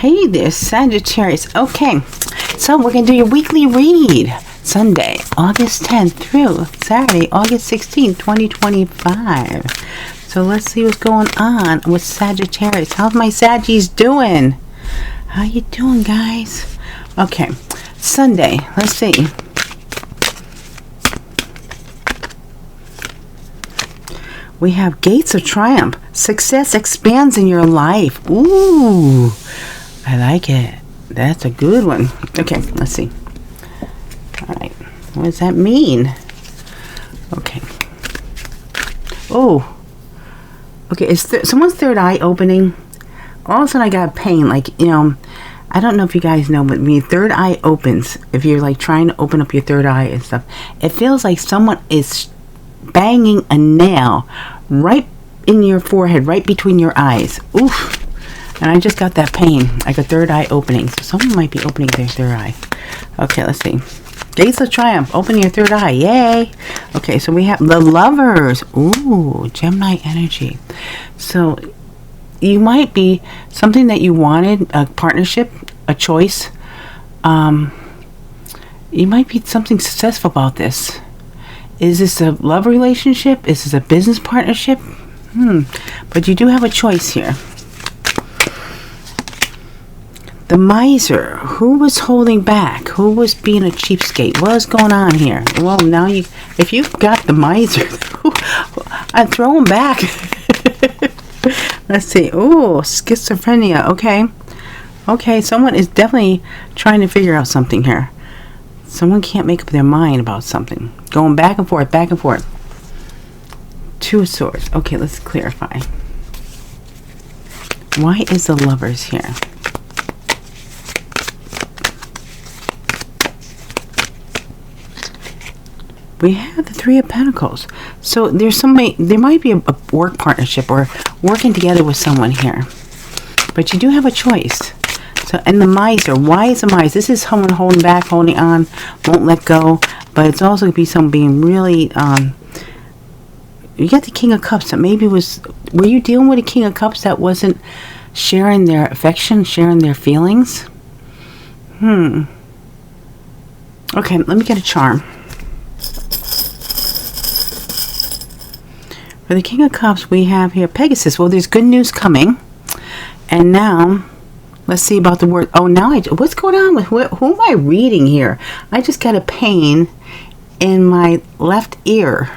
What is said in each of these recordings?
Hey there, Sagittarius. Okay, so we're going to do your weekly read. Sunday, August 10th through Saturday, August 16th, 2025. So let's see what's going on with Sagittarius. How's my Saggies doing? How you doing, guys? Okay, Sunday, let's see. We have Gates of Triumph. Success expands in your life. Ooh, I like it. That's a good one. Okay, let's see. All right, what does that mean? Okay. Oh, okay. Is someone's third eye opening? All of a sudden, I got pain. Like, you know, I don't know if you guys know, but when your third eye opens, if you're like trying to open up your third eye and stuff, it feels like someone is banging a nail right in your forehead, right between your eyes. Oof. And I just got that pain, like a third eye opening. So someone might be opening their third eye. Okay, let's see. Gates of Triumph, open your third eye. Yay. Okay, so we have the Lovers. Ooh, Gemini energy. So you might be something that you wanted, a partnership, a choice. You might be something successful about this. Is this a love relationship? Is this a business partnership? But you do have a choice here. The Miser. Who was holding back? Who was being a cheapskate? What is going on here? Well, now if you've got the Miser, I'd throw him back. Let's see. Oh, schizophrenia. Okay. Okay, someone is definitely trying to figure out something here. Someone can't make up their mind about something. Going back and forth, back and forth. Two of Swords. Okay, let's clarify. Why is the Lovers here? We have the Three of Pentacles. So there's somebody, there might be a work partnership or working together with someone here. But you do have a choice. So, and the Miser, why is the Miser? This is someone holding back, holding on, won't let go. But it's also going to be someone being really, you got the King of Cups that maybe were you dealing with a King of Cups that wasn't sharing their affection, sharing their feelings? Okay, let me get a charm. For the King of Cups, we have here Pegasus. Well, there's good news coming. And now, let's see about the word. Oh, now what's going on with who am I reading here? I just got a pain in my left ear.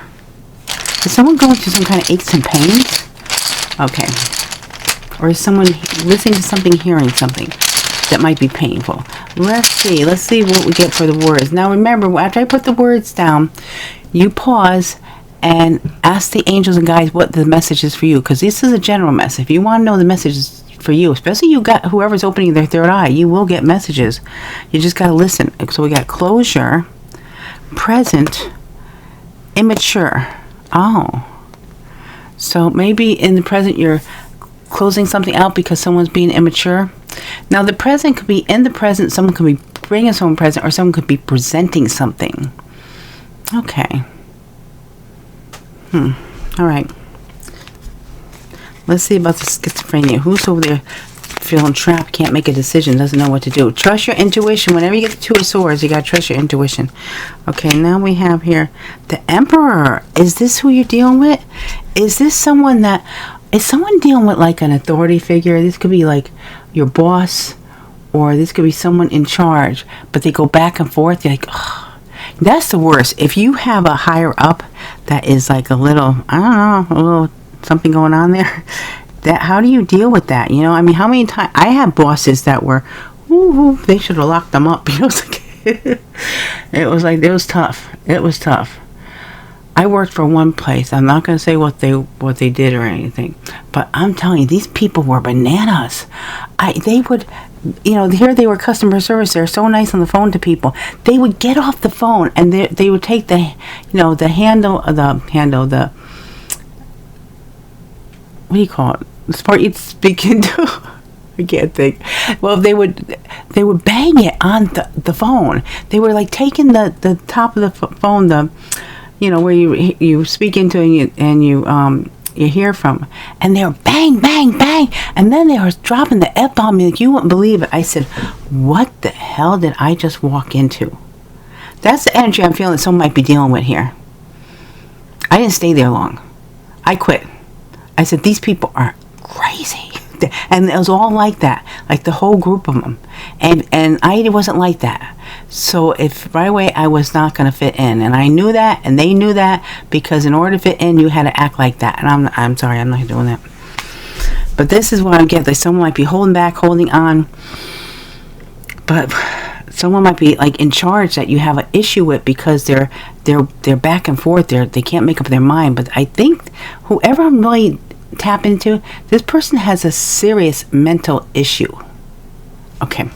Is someone going through some kind of aches and pains? Okay. Or is someone listening to something, hearing something that might be painful? Let's see. Let's see what we get for the words. Now, remember, after I put the words down, you pause and ask the angels and guides what the message is for you. Because this is a general message. If you want to know the messages for you, especially you got whoever's opening their third eye, you will get messages. You just got to listen. So we got closure, present, immature. Oh. So maybe in the present you're closing something out because someone's being immature. Now the present could be in the present, someone could be bringing someone present, or someone could be presenting something. Okay. All right. Let's see about the schizophrenia. Who's over there feeling trapped, can't make a decision, doesn't know what to do? Trust your intuition. Whenever you get the Two of Swords, you got to trust your intuition. Okay, now we have here the Emperor. Is this who you're dealing with? Is this someone that... Is someone dealing with like an authority figure? This could be like your boss, or this could be someone in charge, but they go back and forth. You're like, oh. That's the worst. If you have a higher up that is like a little, I don't know, a little something going on there, that how do you deal with that? You know, I mean, how many times I had bosses that were, they should have locked them up. You know, it was tough. It was tough. I worked for one place. I'm not going to say what they did or anything, but I'm telling you, these people were bananas. They would, you know, here they were customer service. They're so nice on the phone to people. They would get off the phone and they would take the, you know, the what do you call it? The part you'd speak into. I can't think. Well, they would bang it on the phone. They were like taking the top of the phone, the, you know, where you speak into and you you hear from, and they were bang, bang, bang, and then they were dropping the F-bomb like you wouldn't believe it. I said, what the hell did I just walk into? That's the energy I'm feeling that someone might be dealing with here. I didn't stay there long. I quit. I said, these people are crazy. And it was all like that, like the whole group of them. And I wasn't like that. So if right away I was not going to fit in, and I knew that, and they knew that, because in order to fit in, you had to act like that. And I'm sorry, I'm not doing that. But this is what I'm getting. Like someone might be holding back, holding on, but someone might be like in charge that you have an issue with because they're back and forth. They can't make up their mind. But I think whoever I'm really tap into, this person has a serious mental issue. Okay,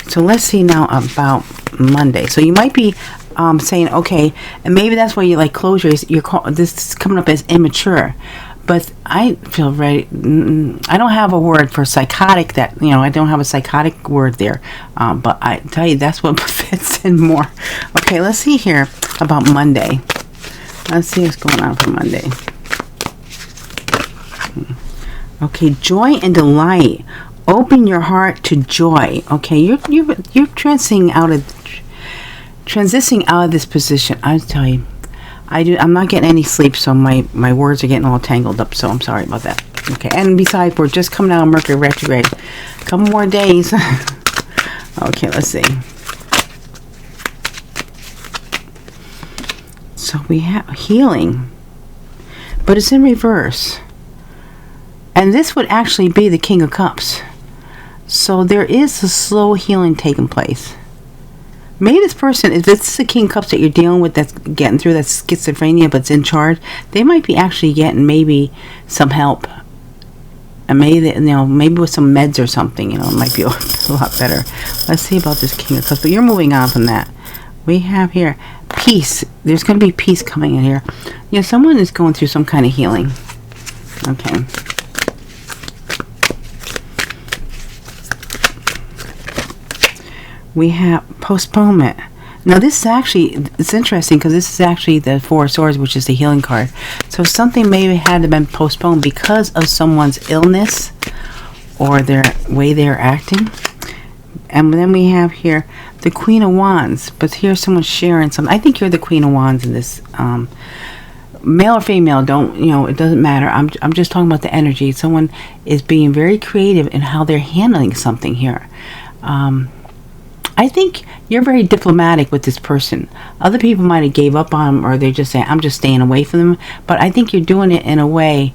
so let's see now about Monday. So you might be saying, okay, and maybe that's why you like closure. This is coming up as immature, but I feel very. I don't have a word for psychotic. That I don't have a psychotic word there. But I tell you, that's what fits in more. Okay, let's see here about Monday. Let's see what's going on for Monday. Okay, joy and delight. Open your heart to joy. Okay, you're transitioning out of this position. I tell you, I'm not getting any sleep, so my words are getting all tangled up. So I'm sorry about that. Okay, and besides, we're just coming out of Mercury retrograde. A couple more days. Okay, let's see. So we have healing, but it's in reverse. And this would actually be the King of Cups. So there is a slow healing taking place. Maybe this person, if this is the King of Cups that you're dealing with, that's getting through that schizophrenia, but it's in charge, they might be actually getting maybe some help. And maybe, maybe with some meds or something, it might be a lot better. Let's see about this King of Cups. But you're moving on from that. We have here peace. There's going to be peace coming in here. Someone is going through some kind of healing. Okay. We have postponement. Now this is actually, it's interesting because this is actually the Four of Swords, which is the healing card. So something maybe had to been postponed because of someone's illness or their way they're acting. And then we have here the Queen of Wands. But here's someone sharing something. I think you're the Queen of Wands in this. Male or female, it doesn't matter. I'm just talking about the energy. Someone is being very creative in how they're handling something here. I think you're very diplomatic with this person. Other people might have gave up on them, or they're just saying, I'm just staying away from them. But I think you're doing it in a way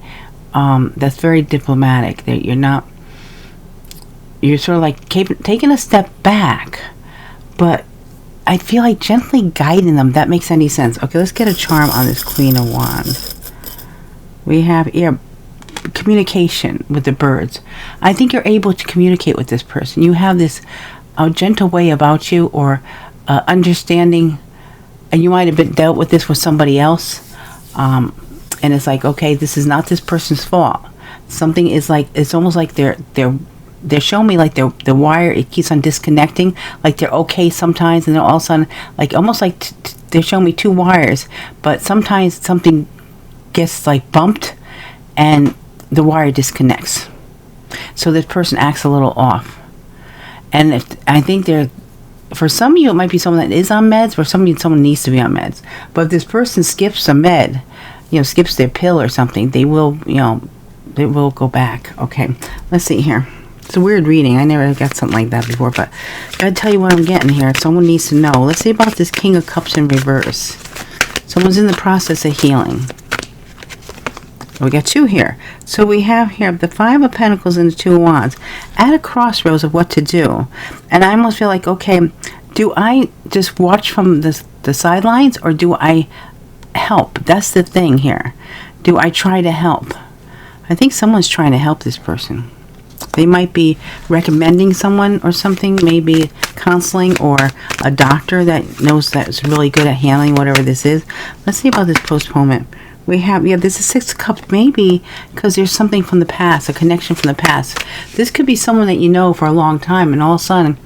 that's very diplomatic. That you're sort of like taking a step back, but I feel like gently guiding them. That makes any sense. Okay, let's get a charm on this Queen of Wands. We have here communication with the birds. I think you're able to communicate with this person. You have this a gentle way about you, or understanding, and you might have dealt with this with somebody else, and it's like, okay, this is not this person's fault. Something is like, it's almost like they're showing me like the wire, it keeps on disconnecting, like they're okay sometimes, and then all of a sudden, like almost like they're showing me two wires, but sometimes something gets like bumped and the wire disconnects, so this person acts a little off. And I think for some of you, it might be someone that is on meds, or someone needs to be on meds. But if this person skips a med, skips their pill or something, they will go back. Okay, let's see here. It's a weird reading. I never got something like that before, but I gotta tell you what I'm getting here. Someone needs to know. Let's see about this King of Cups in reverse. Someone's in the process of healing. We got two here. So we have here the Five of Pentacles and the Two of Wands at a crossroads of what to do. And I almost feel like, okay, do I just watch from the sidelines, or do I help? That's the thing here. Do I try to help? I think someone's trying to help this person. They might be recommending someone or something, maybe counseling, or a doctor that knows that's really good at handling whatever this is. Let's see about this postponement. We have, this is Six of Cups, maybe because there's something from the past, a connection from the past. This could be someone that you know for a long time, and all of a sudden,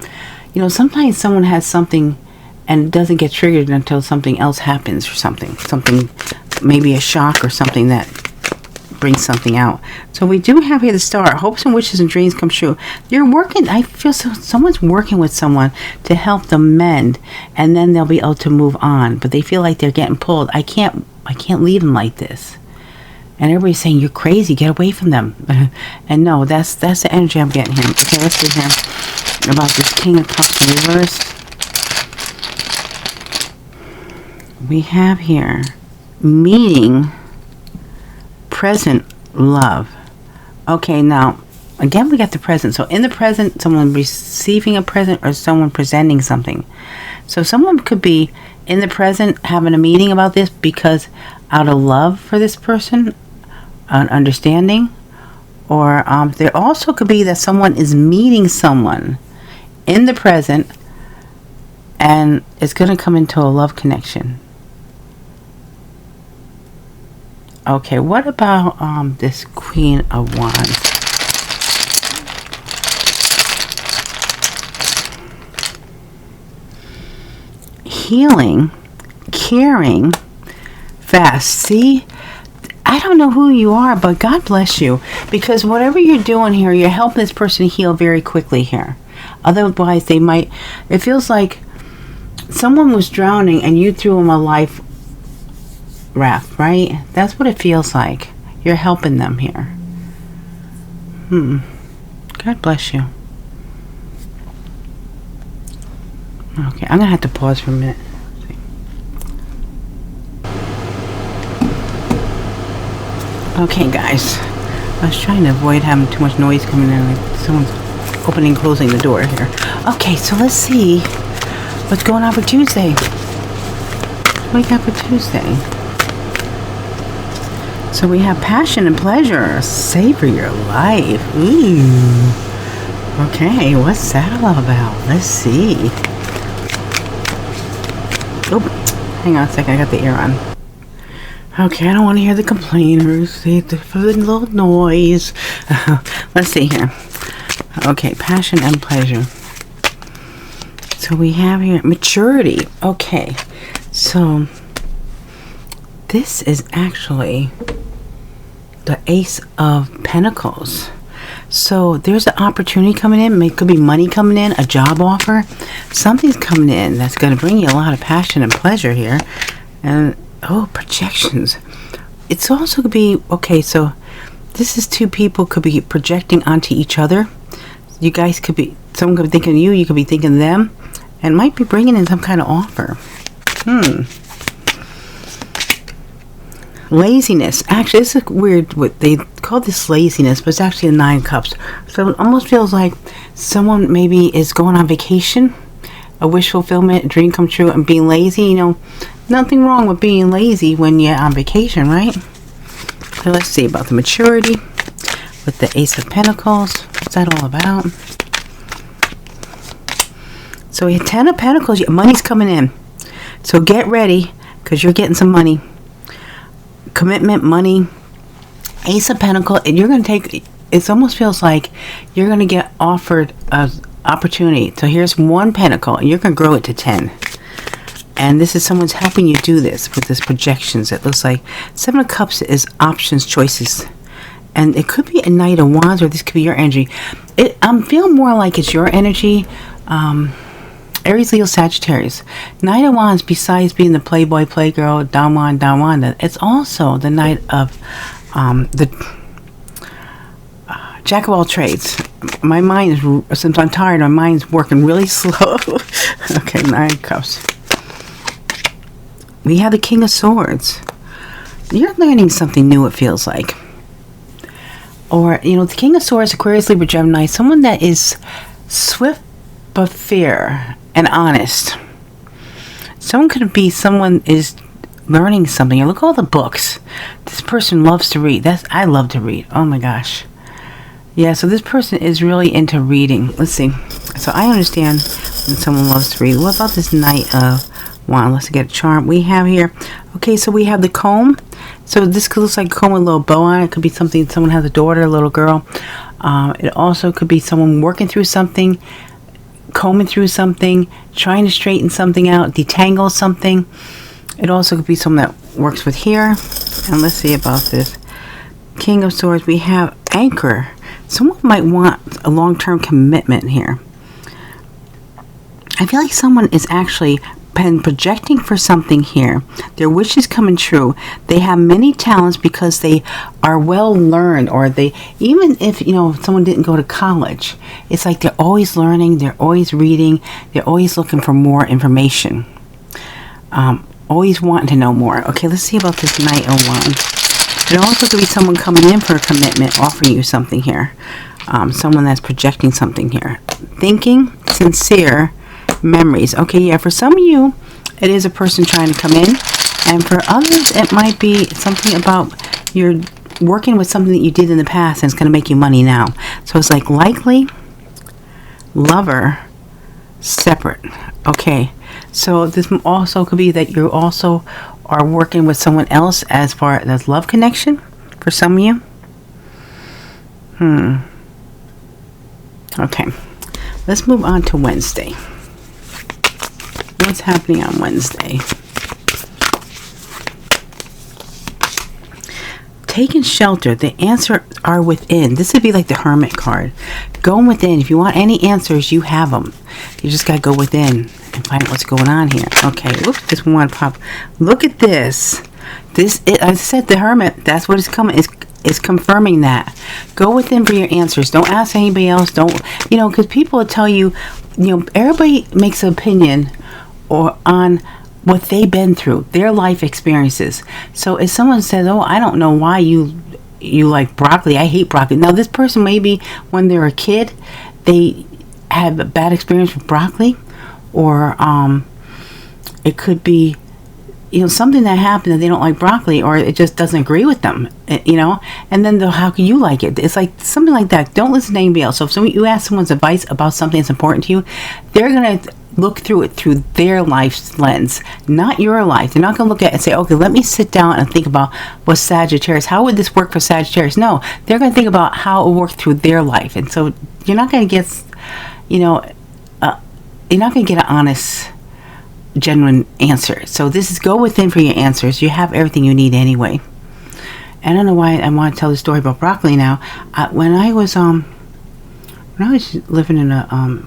sometimes someone has something and it doesn't get triggered until something else happens, or something, maybe a shock or something that bring something out. So we do have here the Star. Hopes and wishes and dreams come true. You're working, I feel someone's working with someone to help them mend, and then they'll be able to move on. But they feel like they're getting pulled. I can't leave them like this. And everybody's saying, you're crazy, get away from them. And no, that's the energy I'm getting here. Okay, let's see here about this King of Cups in reverse. We have here meeting present love. Okay, now again we got the present. So in the present, someone receiving a present or someone presenting something. So someone could be in the present having a meeting about this because out of love for this person, an understanding, or there also could be that someone is meeting someone in the present and it's going to come into a love connection. Okay, what about this Queen of Wands? Healing, caring, fast. See, I don't know who you are, but God bless you. Because whatever you're doing here, you're helping this person heal very quickly here. Otherwise, they might... It feels like someone was drowning and you threw them a life raft, right? That's what it feels like. You're helping them here. God bless you. Okay, I'm gonna have to pause for a minute. Okay, guys. I was trying to avoid having too much noise coming in. Like someone's opening and closing the door here. Okay, so let's see what's going on for Tuesday. What do we got for Tuesday? So we have passion and pleasure. Savor your life. Ooh. Okay, what's that all about? Let's see. Oh, hang on a second. I got the air on. Okay, I don't want to hear the complainers. The little noise. Let's see here. Okay, passion and pleasure. So we have here maturity. Okay, so this is actually the Ace of Pentacles. So there's an opportunity coming in. It could be money coming in, a job offer. Something's coming in that's going to bring you a lot of passion and pleasure here. And, oh, projections. It's also could be, okay, so this is two people could be projecting onto each other. You guys could be, someone could be thinking of you, you could be thinking of them. And might be bringing in some kind of offer. Laziness. Actually, this is weird. What they call this laziness, but it's actually a 9 cups. So it almost feels like someone maybe is going on vacation, a wish fulfillment, a dream come true, and being lazy. You know, nothing wrong with being lazy when you're on vacation, right? So let's see about the maturity with the Ace of Pentacles. What's that all about? So we have 10 of Pentacles. Your money's coming in. So get ready because you're getting some money. Commitment, money, Ace of Pentacles, and you're going to take, it almost feels like you're going to get offered an opportunity. So here's 1 pentacle, and you're going to grow it to 10. And this is someone's helping you do this with this projections. It looks like 7 of Cups is options, choices. And it could be a Knight of Wands, or this could be your energy. I'm feeling more like it's your energy. Aries, Leo, Sagittarius. Knight of Wands, besides being the playboy, playgirl, Don Juan, it's also the Knight of the Jack of all trades. My mind is, since I'm tired, my mind's working really slow. Okay, 9 cups. We have the King of Swords. You're learning something new, it feels like. Or, you know, the King of Swords, Aquarius, Libra, Gemini, someone that is swift but fair and honest. Someone could be someone is learning something. Look at all the books. This person loves to read. I love to read. Oh my gosh. Yeah, so this person is really into reading. Let's see. So I understand when someone loves to read. What about this Knight of Wands? Let's get a charm. We have here. Okay, so we have the comb. So this looks like a comb with a little bow on it. It could be something, someone has a daughter, a little girl. It also could be someone working through something, combing through something, trying to straighten something out, detangle something. It also could be someone that works with hair. And let's see about this King of Swords, we have anchor. Someone might want a long-term commitment here. I feel like someone is actually been projecting for something here. Their wish is coming true. They have many talents because they are well learned, or they, even if, you know, someone didn't go to college, it's like they're always learning, they're always reading, they're always looking for more information. Always wanting to know more. Okay, let's see about this Knight of Wands. It also could be someone coming in for a commitment, offering you something here. Someone that's projecting something here. Thinking, sincere, memories. Okay, yeah, for some of you, it is a person trying to come in. And for others, it might be something about you're working with something that you did in the past and it's going to make you money now. So it's like likely, lover, separate. Okay, so this also could be that you also are working with someone else as far as love connection for some of you. Okay, let's move on to Wednesday. What's happening on Wednesday? Taking shelter. The answers are within. This would be like the Hermit card. Going within. If you want any answers, you have them. You just got to go within and find out what's going on here. Okay. Whoops. This one pop. Look at this. I said the Hermit. That's what is coming. Is confirming that. Go within for your answers. Don't ask anybody else. Don't, because people will tell you, everybody makes an opinion or on what they've been through, their life experiences. So if someone says, oh, I don't know why you like broccoli, I hate broccoli. Now this person, maybe when they're a kid, they have a bad experience with broccoli, or it could be something that happened that they don't like broccoli, or it just doesn't agree with them, and then how can you like it? It's like something like that. Don't listen to anybody else. So if you ask someone's advice about something that's important to you, they're going to look through it through their life's lens, not your life. They're not going to look at it and say, okay, let me sit down and think about what Sagittarius, how would this work for Sagittarius? No, they're going to think about how it will work through their life. And so you're not going to get, you're not going to get an honest, genuine answer. So this is go within for your answers. You have everything you need anyway. I don't know why I want to tell the story about broccoli now. When I was living in a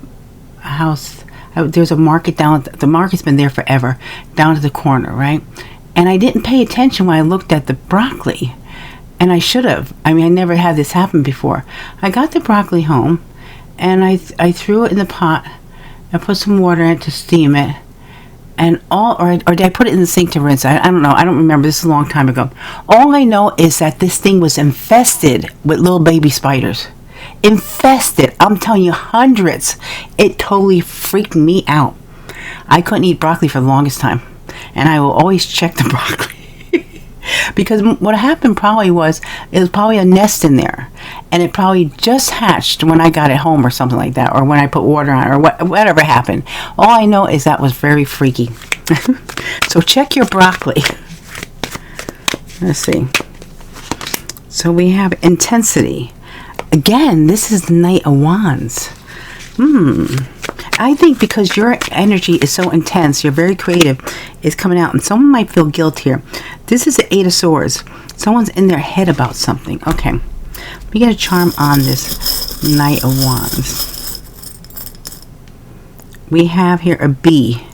house, there's a market down. The market's been there forever, down to the corner, right? And I didn't pay attention when I looked at the broccoli, and I should have. I mean, I never had this happen before. I got the broccoli home, and I threw it in the pot. I put some water in it to steam it. And or did I put it in the sink to rinse? I don't know. I don't remember. This is a long time ago. All I know is that this thing was infested with little baby spiders. Infested. I'm telling you, hundreds. It totally freaked me out. I couldn't eat broccoli for the longest time. And I will always check the broccoli. Because what happened probably was, it was probably a nest in there. And it probably just hatched when I got it home or something like that. Or when I put water on it, or whatever happened. All I know is that was very freaky. So check your broccoli. Let's see. So we have intensity. Again, this is the Knight of Wands. I think because your energy is so intense, you're very creative, is coming out. And someone might feel guilt here. This is the Eight of Swords. Someone's in their head about something. Okay. We get a charm on this Knight of Wands. We have here a bee.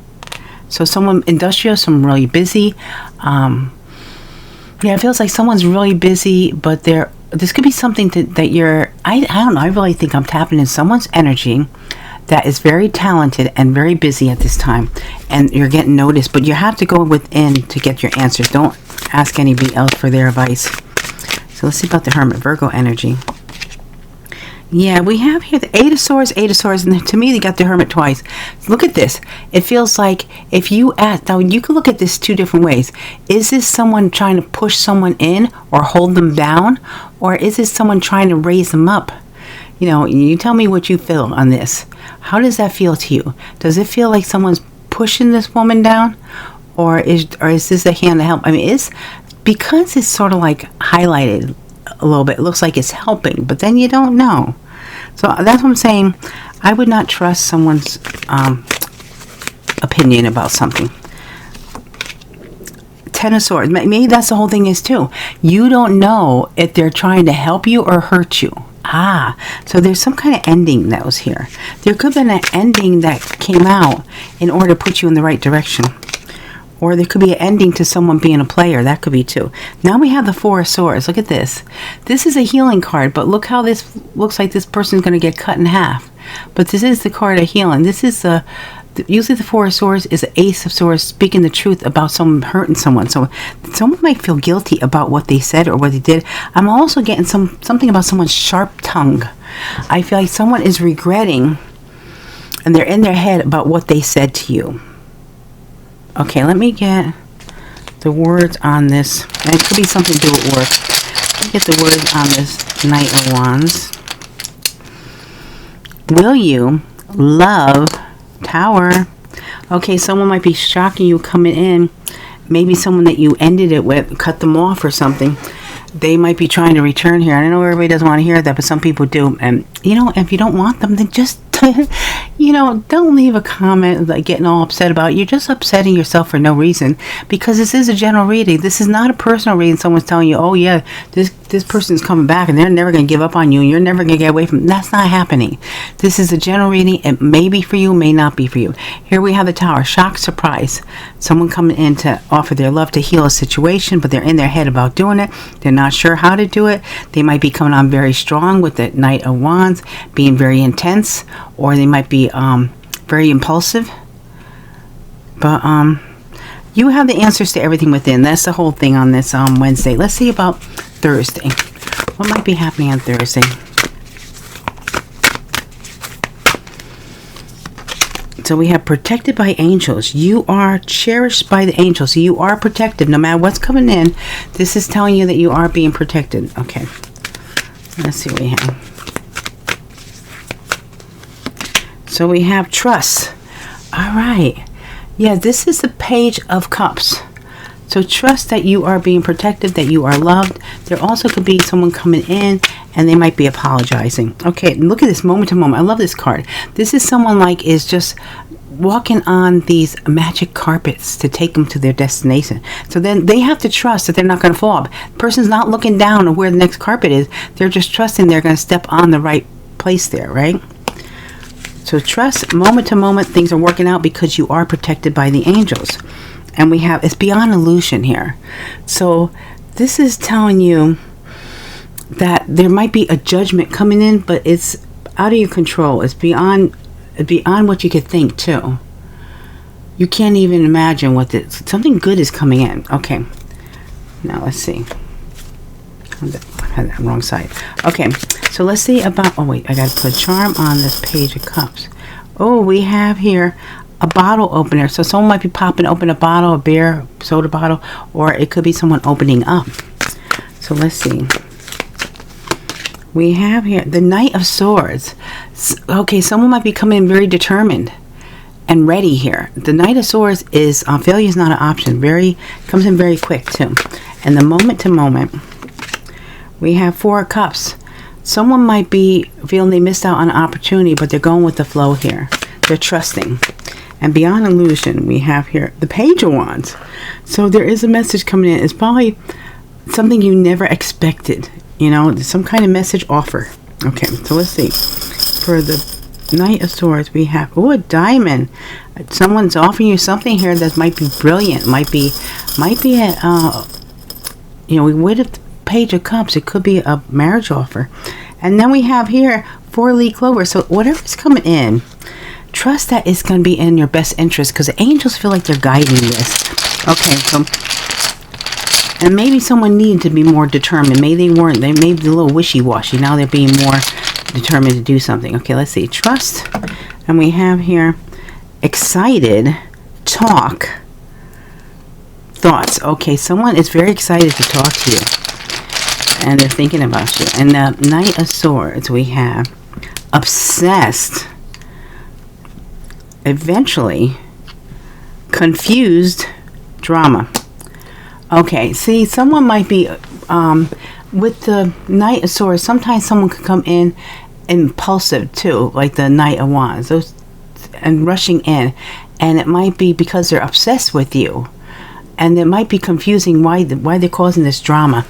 So someone industrious, someone really busy. Yeah, it feels like someone's really busy, but this could be something that you're, I don't know, I really think I'm tapping in someone's energy that is very talented and very busy at this time, and you're getting noticed, but you have to go within to get your answers. Don't ask anybody else for their advice. So let's see about the Hermit, Virgo energy. Yeah, we have here the Eight of Swords, and to me they got the Hermit twice. Look at this. It feels like if you ask, now you can look at this two different ways. Is this someone trying to push someone in or hold them down? Or is this someone trying to raise them up? You tell me what you feel on this. How does that feel to you? Does it feel like someone's pushing this woman down? Or is this a hand to help? I mean, because it's sort of like highlighted a little bit. It looks like it's helping, but then you don't know. So that's what I'm saying. I would not trust someone's opinion about something. Ten of Swords. Maybe that's the whole thing is too. You don't know if they're trying to help you or hurt you. So there's some kind of ending that was here. There could have been an ending that came out in order to put you in the right direction. Or there could be an ending to someone being a player. That could be too. Now we have the Four of Swords. Look at this. This is a healing card, but look how this looks like this person's going to get cut in half. But this is the card of healing. This is usually the Four of Swords is the Ace of Swords, speaking the truth about someone hurting someone. So someone might feel guilty about what they said or what they did. I'm also getting something about someone's sharp tongue. I feel like someone is regretting, and they're in their head about what they said to you. Okay, let me get the words on this. And it could be something to do with work. Let me get the words on this Knight of Wands. Will you love Tower? Okay, someone might be shocking you coming in. Maybe someone that you ended it with, cut them off or something. They might be trying to return here. I know everybody doesn't want to hear that, but some people do. And, if you don't want them, then just, don't leave a comment like getting all upset about it. You're just upsetting yourself for no reason, because this is a general reading. This is not a personal reading. Someone's telling you, oh yeah, this person's coming back and they're never going to give up on you and you're never going to get away from them. That's not happening. This is a general reading. It may be for you, may not be for you. Here we have the Tower. Shock, surprise. Someone coming in to offer their love to heal a situation, but they're in their head about doing it. They're not sure how to do it. They might be coming on very strong with the Knight of Wands, being very intense, or they might be very impulsive. But you have the answers to everything within. That's the whole thing on this Wednesday. Let's see about Thursday. What might be happening on Thursday? So we have protected by angels. You are cherished by the angels. So you are protected no matter what's coming in. This is telling you that you are being protected. Okay. Let's see what we have. So we have trust. All right. Yeah, this is the Page of Cups. So trust that you are being protected, that you are loved. There also could be someone coming in and they might be apologizing. Okay, look at this moment to moment. I love this card. This is someone like is just walking on these magic carpets to take them to their destination. So then they have to trust that they're not going to fall. The person's not looking down at where the next carpet is. They're just trusting they're going to step on the right place there, right? So trust, moment to moment, things are working out because you are protected by the angels. And we have, it's beyond illusion here. So this is telling you that there might be a judgment coming in, but it's out of your control. It's beyond what you could think too. You can't even imagine what this, something good is coming in. Okay. Now let's see. I had that wrong side. Okay. So let's see about, oh wait, I got to put a charm on this Page of Cups. Oh, we have here a bottle opener. So someone might be popping open a bottle, a beer, soda bottle, or it could be someone opening up. So let's see. We have here the Knight of Swords. Okay, someone might be coming in very determined and ready here. The Knight of Swords is, failure is not an option. Comes in very quick too. And the moment to moment, we have Four of Cups. Someone might be feeling they missed out on an opportunity, but they're going with the flow here. They're trusting. And beyond illusion, we have here the Page of Wands. So there is a message coming in. It's probably something you never expected. Some kind of message offer. Okay, so let's see. For the Knight of Swords, we have, a diamond. Someone's offering you something here that might be brilliant. Might be with the Page of Cups, it could be a marriage offer. And then we have here 4-leaf clover. So whatever's coming in, trust that it's going to be in your best interest, because the angels feel like they're guiding this. Okay, so, and maybe someone needed to be more determined. Maybe they weren't. They may be a little wishy-washy. Now they're being more determined to do something. Okay, let's see. Trust. And we have here excited, talk, thoughts. Okay, someone is very excited to talk to you. And they're thinking about you. And the Knight of Swords, we have obsessed, eventually, confused, drama. Okay, see, someone might be, with the Knight of Swords, sometimes someone could come in impulsive too, like the Knight of Wands, and rushing in. And it might be because they're obsessed with you. And it might be confusing why they're causing this drama.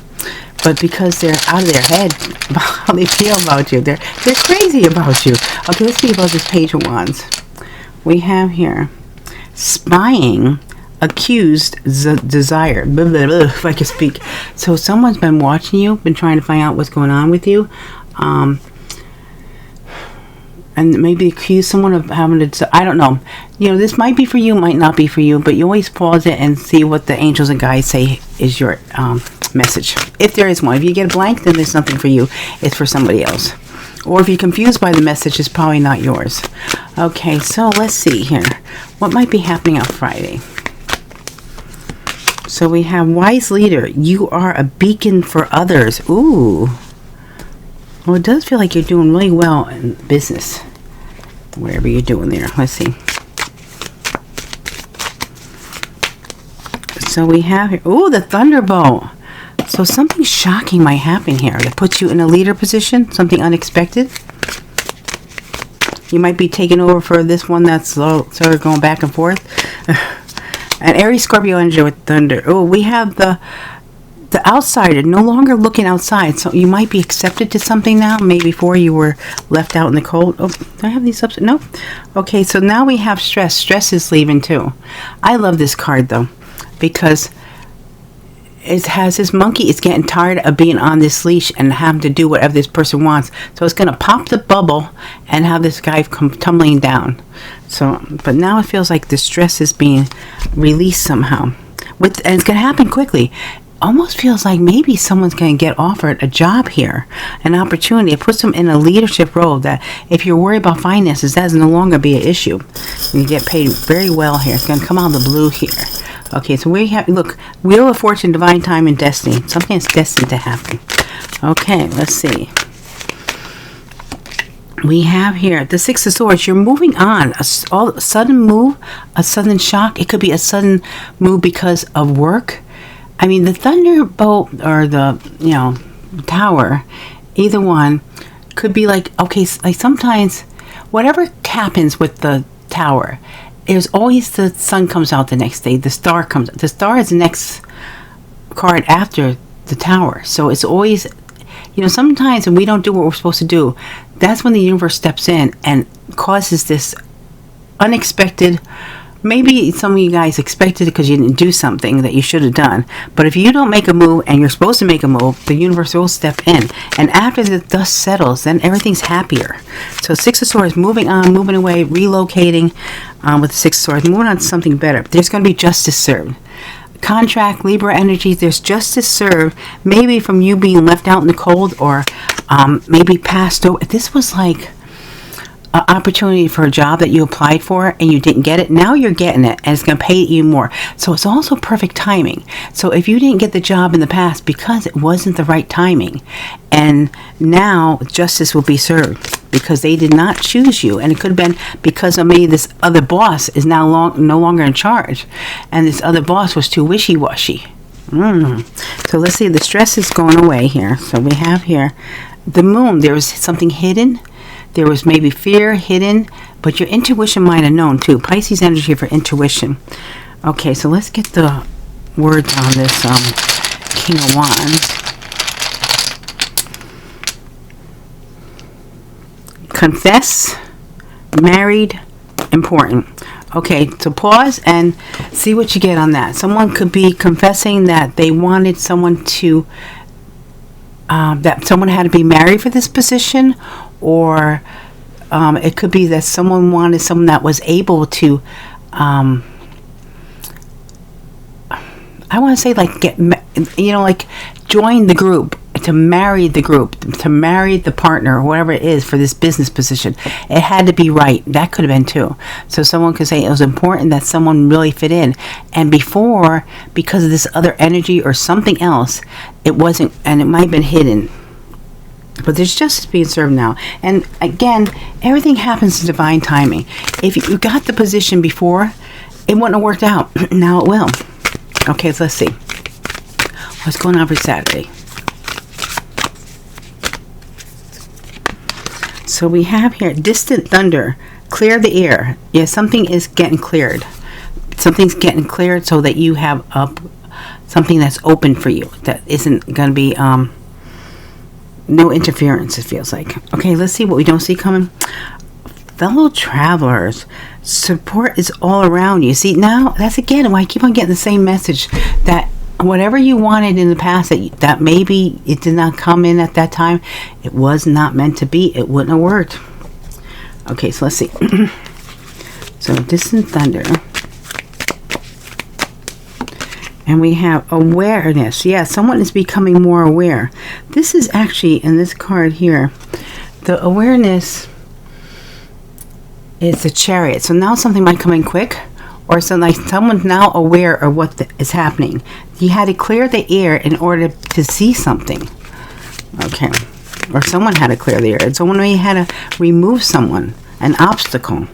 But because they're out of their head about how they feel about you. They're crazy about you. Okay, let's see about this Page of Wands. We have here spying, accused, desire. Blah, blah, blah, if I can speak. So someone's been watching you, been trying to find out what's going on with you. And maybe accuse someone of having to, I don't know. You know, this might be for you, might not be for you, but you always pause it and see what the angels and guides say is your message. If there is one. If you get a blank, then there's nothing for you. It's for somebody else. Or if you're confused by the message, it's probably not yours. Okay, so let's see here. What might be happening on Friday? So we have wise leader. You are a beacon for others. Ooh. Well, it does feel like you're doing really well in business. Whatever you're doing there. Let's see. So we have here. Ooh, the Thunderbolt. So something shocking might happen here that puts you in a leader position. Something unexpected. You might be taking over for this one that's sort of going back and forth. An Aries, Scorpio energy with thunder. Oh, we have the outsider, no longer looking outside. So you might be accepted to something now. Maybe before you were left out in the cold. Oh, do I have these upside? No. Okay, so now we have stress. Stress is leaving too. I love this card though, because it has this monkey. It's getting tired of being on this leash and having to do whatever this person wants. So it's going to pop the bubble and have this guy come tumbling down. So, but now it feels like the stress is being released somehow. And it's going to happen quickly. Almost feels like maybe someone's going to get offered a job here, an opportunity. It puts them in a leadership role that if you're worried about finances, that's no longer be an issue. You get paid very well here. It's going to come out of the blue here. Okay, so we have, look, Wheel of Fortune, Divine Time, and Destiny. Something is destined to happen. Okay, let's see. We have here the Six of Swords. You're moving on. A sudden move, a sudden shock. It could be a sudden move because of work. I mean, the Thunderbolt or the, Tower, either one, could be like, okay, like sometimes, whatever happens with the Tower, there's always the sun comes out the next day. The star comes. The star is the next card after the Tower. So it's always, sometimes when we don't do what we're supposed to do, that's when the universe steps in and causes this unexpected. Maybe some of you guys expected it because you didn't do something that you should have done. But if you don't make a move and you're supposed to make a move, the universe will step in. And after the dust settles, then everything's happier. So Six of Swords, moving on, moving away, relocating with the Six of Swords, moving on to something better. There's going to be justice served. Contract, Libra energy, there's justice served. Maybe from you being left out in the cold or maybe passed over. This was like opportunity for a job that you applied for and you didn't get it. Now you're getting it and it's going to pay you more. So it's also perfect timing. So if you didn't get the job in the past because it wasn't the right timing, and now justice will be served because they did not choose you, and it could have been because of maybe this other boss is now no longer in charge and this other boss was too wishy-washy. So let's see, the stress is going away here. So we have here the moon. There was something hidden. There was maybe fear hidden, but your intuition might have known too. Pisces energy for intuition. Okay, so let's get the words on this King of Wands. Confess, married, important. Okay, so pause and see what you get on that. Someone could be confessing that they wanted someone to, that someone had to be married for this position, or it could be that someone wanted someone that was able to, I want to say like like join the group, to marry the group, to marry the partner, or whatever it is for this business position. It had to be right. That could have been too. So someone could say it was important that someone really fit in. And before, because of this other energy or something else, it wasn't, and it might have been hidden. But there's justice being served now. And again, everything happens in divine timing. If you got the position before, it wouldn't have worked out. Now it will. Okay, so let's see. What's going on for Saturday? So we have here distant thunder. Clear the air. Yeah, something is getting cleared. something's getting cleared so that you have something that's open for you, that isn't going to be no interference, it feels like. Okay, let's see what we don't see coming. Fellow travelers, support is all around you. See, now that's again why I keep on getting the same message, that whatever you wanted in the past, that maybe it did not come in at that time, it was not meant to be. It wouldn't have worked. Okay, so let's see. So distant thunder, and we have awareness. Yeah, someone is becoming more aware. This is actually in this card here, the awareness is the Chariot. So now something might come in quick, or so like someone's now aware of what is happening. You had to clear the air in order to see something. Okay, or someone had to clear the air, and someone may had to remove someone, an obstacle.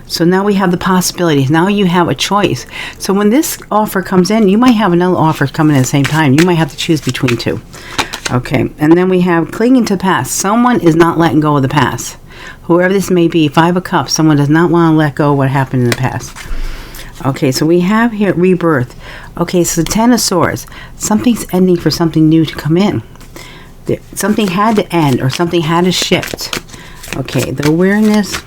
So now we have the possibilities. Now you have a choice. So when this offer comes in, you might have another offer coming at the same time. You might have to choose between two. Okay, and then we have clinging to the past. Someone is not letting go of the past. Whoever this may be, 5 of Cups, someone does not want to let go of what happened in the past. Okay, so we have here rebirth. Okay, so 10 of Swords. Something's ending for something new to come in. Something had to end, or something had to shift. Okay, the awareness.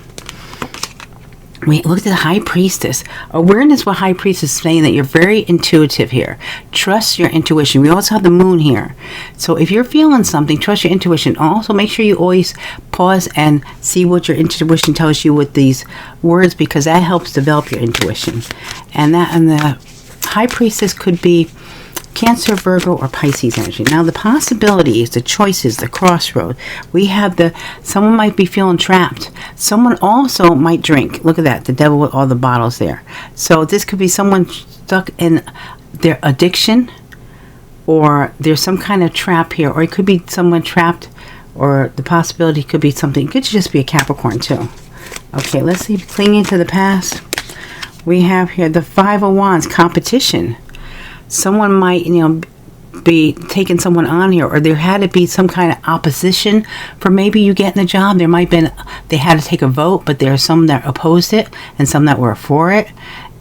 We look at the High Priestess. Awareness, what High Priestess is saying, that you're very intuitive here. Trust your intuition. We also have the Moon here. So if you're feeling something, trust your intuition. Also, make sure you always pause and see what your intuition tells you with these words, because that helps develop your intuition. And the High Priestess could be Cancer, Virgo, or Pisces energy. Now the possibilities, the choices, the crossroad. We have someone might be feeling trapped. Someone also might drink. Look at that, the devil with all the bottles there. So this could be someone stuck in their addiction, or there's some kind of trap here, or it could be someone trapped, or the possibility could be something. It could just be a Capricorn too. Okay, let's see, clinging to the past. We have here the 5 of Wands, competition. Someone might, be taking someone on here, or there had to be some kind of opposition for maybe you getting the job. There might have been, they had to take a vote, but there are some that opposed it and some that were for it.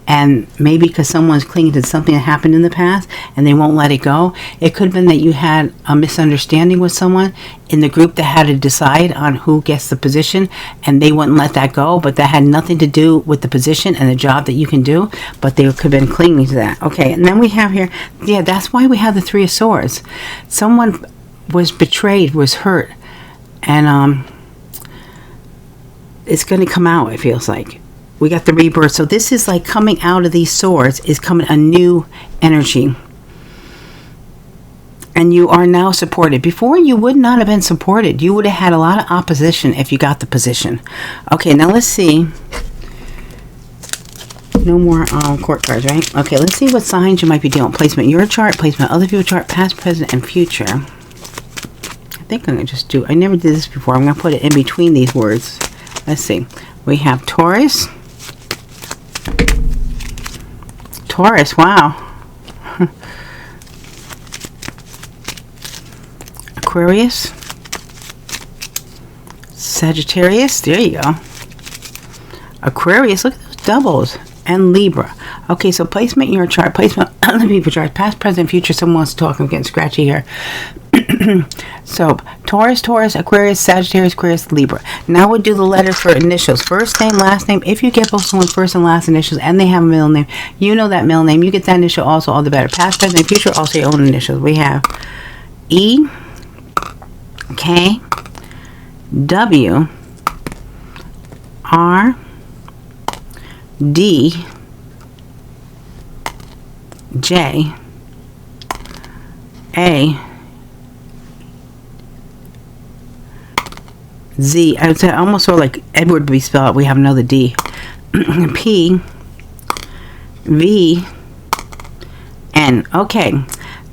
And maybe because someone's clinging to something that happened in the past and they won't let it go. It could have been that you had a misunderstanding with someone in the group that had to decide on who gets the position, and they wouldn't let that go, but that had nothing to do with the position and the job that you can do, but they could have been clinging to that. Okay, and then we have here, yeah, that's why we have the 3 of Swords. Someone was betrayed, was hurt, and it's going to come out, it feels like. We got the rebirth. So this is like coming out of these swords is coming a new energy. And you are now supported. Before, you would not have been supported. You would have had a lot of opposition if you got the position. Okay, now let's see. No more court cards, right? Okay, let's see what signs you might be dealing with. Placement in your chart, placement other people's chart, past, present, and future. I think I'm going to just do, I never did this before. I'm going to put it in between these words. Let's see. We have Taurus. Taurus, wow. Aquarius. Sagittarius, there you go. Aquarius, look at those doubles. And Libra. Okay, so placement in your chart, placement on the people chart, past, present, future. Someone wants to talk. I'm getting scratchy here. So, Taurus, Aquarius, Sagittarius, Aquarius, Libra. Now we'll do the letters for initials. First name, last name. If you get both someone's first and last initials and they have a middle name, you know that middle name. You get that initial also, all the better. Past, present, and future, also your own initials. We have E, K, W, R, D, J, A, Z. I would say almost sort of like Edward would be spelled out. We have another D. P, V, N. Okay.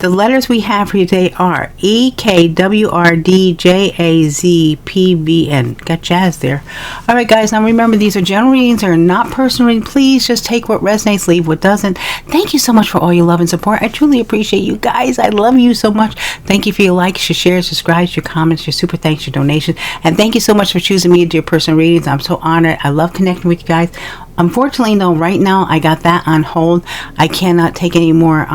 The letters we have for you today are EKWRDJAZPBN. Got jazz there. All right, guys. Now remember, these are general readings. They're not personal readings. Please just take what resonates, leave what doesn't. Thank you so much for all your love and support. I truly appreciate you guys. I love you so much. Thank you for your likes, your shares, subscribes, your comments, your super thanks, your donations. And thank you so much for choosing me to do your personal readings. I'm so honored. I love connecting with you guys. Unfortunately, though, right now I got that on hold. I cannot take any more,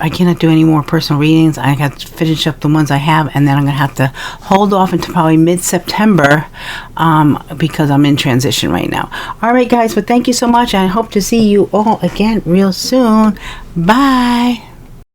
I cannot do any more personal readings. I got to finish up the ones I have, and then I'm going to have to hold off until probably mid-September because I'm in transition right now. All right, guys, but thank you so much. I hope to see you all again real soon. Bye.